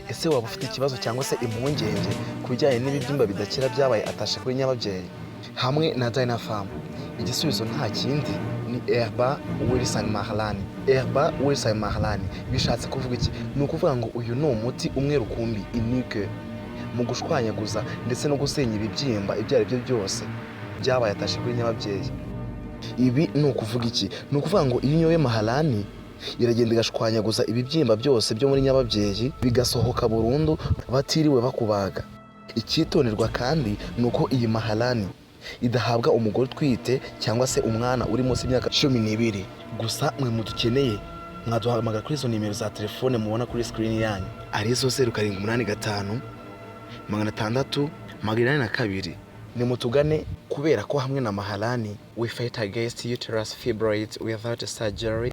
Ese waba ufite ikibazo cyangwa se impungenge ku bijyanye n'ibibyimba bidakira byabaye atashe kuri nyababyeyi hamwe na Dina Farm? Igisubizo nta kindi ni Herba Wilson Mahlani. Herba Wilson Mahlani bishatse kuvuga iki? Ni ukuvuga ngo uyu ni umuti umwe rukumbi unique mu gushwanyaguza ndetse no gusenya ibibyimba ibyaribyo byose byabaye atashe kuri nyababyeyi. Ibi ni ukuvuga iki? Ni ukuvuga ngo iyo unyoye Mahlani iragenda igashwanyaguza ibibyimba byose byo muri nyababyeyi bigasohoka burundu batiriwe bakubaga. Icyitonderwa kandi ni uko iyi Mahlani idahabwa umugore utwite cyangwa se umwana uri munsi y'imyaka 12. Gusa mwe mudukeneye mwaduhamagara kuri izo nimero za telefone mubona kuri screen yanyu arizo 0785 600 82. Nimutugane kubera ko hamwe na Mahlani we fight against uterus fibroids without surgery.